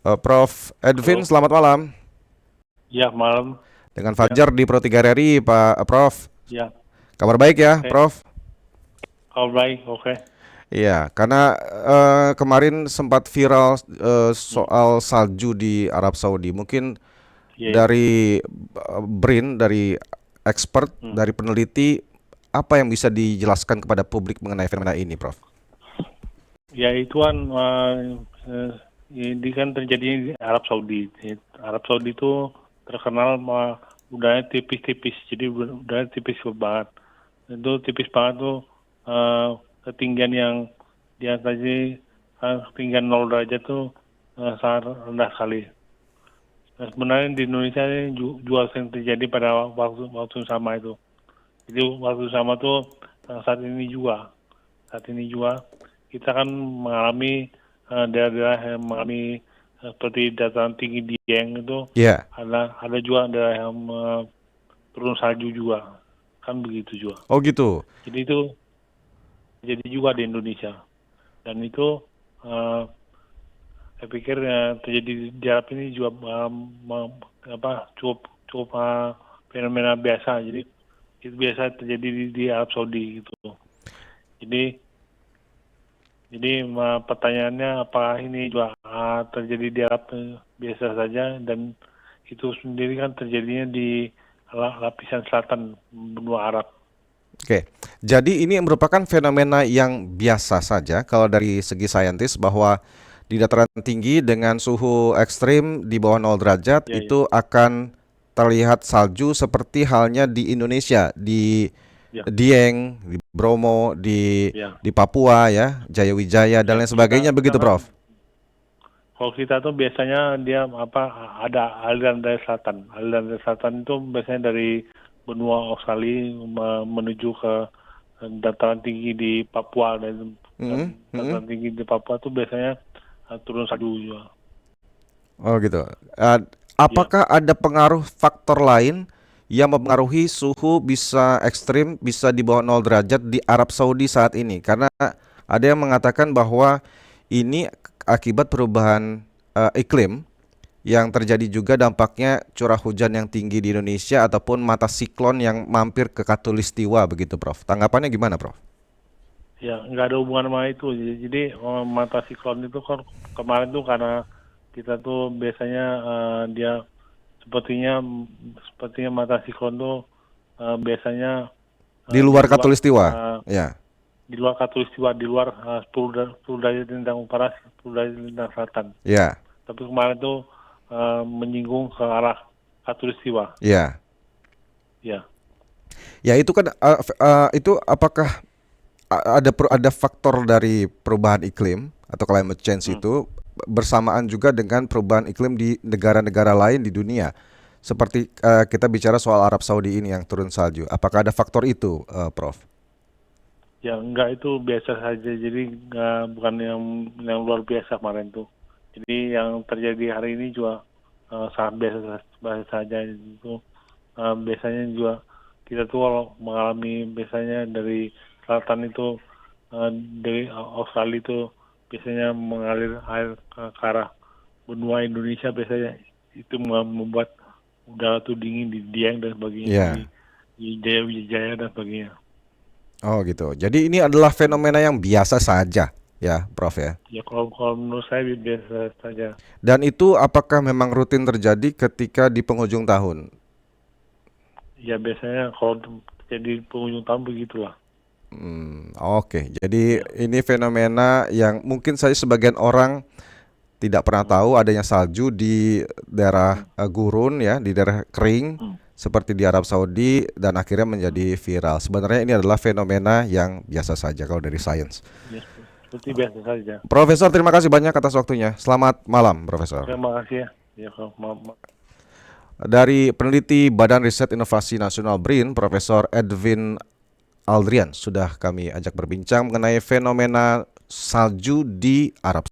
Prof. Edwin, Halo, selamat malam. ya malam, Dengan ya, Fajar di Pro 3 RRI, Pak Prof. ya, Kabar baik ya, oke, Prof? kalau baik, oke, Iya, karena kemarin sempat viral hmm, soal salju di Arab Saudi. Mungkin iya, iya, dari BRIN, dari expert, hmm. dari peneliti, apa yang bisa dijelaskan kepada publik mengenai fenomena ini, Prof? Ya itu kan, eh, ini kan terjadi di Arab Saudi. Arab Saudi itu terkenal udara tipis-tipis, jadi udara tipis banget. Itu tipis banget tuh, ketinggian yang di atasnya, ketinggian 0 derajat tuh sangat rendah sekali. Nah, sebenarnya di Indonesia ini juga sering terjadi pada waktu sama itu. Jadi waktu sama tuh saat ini juga kita kan mengalami daerah-daerah yang mengalami seperti dataran tinggi Dieng itu Iya. ada juga daerah yang turun salju juga, kan begitu juga. Oh gitu. Jadi itu jadi juga di Indonesia dan itu eh, saya pikir terjadi di Arab ini juga cukup cukup fenomena biasa. Jadi itu biasa terjadi di Arab Saudi gitu. Jadi pertanyaannya apakah ini juga terjadi di Arab biasa saja dan itu sendiri kan terjadinya di lapisan selatan benua Arab. Oke, jadi ini merupakan fenomena yang biasa saja kalau dari segi saintis bahwa di dataran tinggi dengan suhu ekstrim di bawah 0 derajat Ya, ya, itu akan terlihat salju seperti halnya di Indonesia, di ya, Dieng, di Bromo, ya. di Papua ya, Jayawijaya Ya dan lain kita sebagainya kita begitu, kan Prof. kalau kita tuh biasanya dia ada aliran dari selatan. Aliran dari selatan itu biasanya dari benua Australia menuju ke dataran tinggi di Papua Mm-mm, dan mm-mm. dataran tinggi di Papua itu biasanya turun salju juga. Oh gitu. Eh, Ya, apakah ada pengaruh faktor lain yang mempengaruhi suhu bisa ekstrim, bisa di bawah 0 derajat di Arab Saudi saat ini? Karena ada yang mengatakan bahwa ini akibat perubahan iklim yang terjadi juga dampaknya curah hujan yang tinggi di Indonesia ataupun mata siklon yang mampir ke Katulistiwa begitu, Prof. Tanggapannya gimana, Prof? ya nggak ada hubungan sama itu. Jadi mata siklon itu kan kemarin tuh karena kita tuh biasanya dia sepertinya sepertinya mata siklon tuh biasanya Di di luar luar Katulistiwa, ya. Katulistiwa, di luar 10 derajat lintang utara, 10 derajat lintang selatan. Ya, Tapi kemarin tuh menyinggung ke arah Katulistiwa. ya. Ya, Ya itu kan itu apakah ada faktor dari perubahan iklim atau climate change hmm. itu bersamaan juga dengan perubahan iklim di negara-negara lain di dunia. Seperti kita bicara soal Arab Saudi ini yang turun salju. Apakah ada faktor itu, Prof? Ya enggak, itu biasa saja. Jadi bukan yang luar biasa kemarin tuh. Jadi yang terjadi hari ini juga sangat biasa saja. Itu biasanya juga kita tuh kalau mengalami biasanya dari selatan itu dari Australia itu biasanya mengalir air ke arah benua Indonesia, biasanya itu membuat udara tuh dingin di Dieng dan sebagainya, Ya. di Jaya Wijaya dan sebagainya. Oh gitu. Jadi ini adalah fenomena yang biasa saja, ya, Prof ya. Ya kalau menurut saya biasa saja. Dan itu apakah memang rutin terjadi ketika di penghujung tahun? Ya biasanya kalau jadi pengunjung tahun begitulah. Oke. Jadi Ya. ini fenomena yang mungkin saya sebagian orang tidak pernah Hmm, tahu adanya salju di daerah hmm, gurun ya, di daerah kering hmm, seperti di Arab Saudi dan akhirnya hmm. menjadi viral. Sebenarnya ini adalah fenomena yang biasa saja kalau dari sains. Ya, seperti biasa saja. Profesor, terima kasih banyak atas waktunya. Selamat malam, Profesor. Terima kasih ya. Ya kalau Dari peneliti Badan Riset Inovasi Nasional BRIN, Profesor Edwin Aldrian sudah kami ajak berbincang mengenai fenomena salju di Arab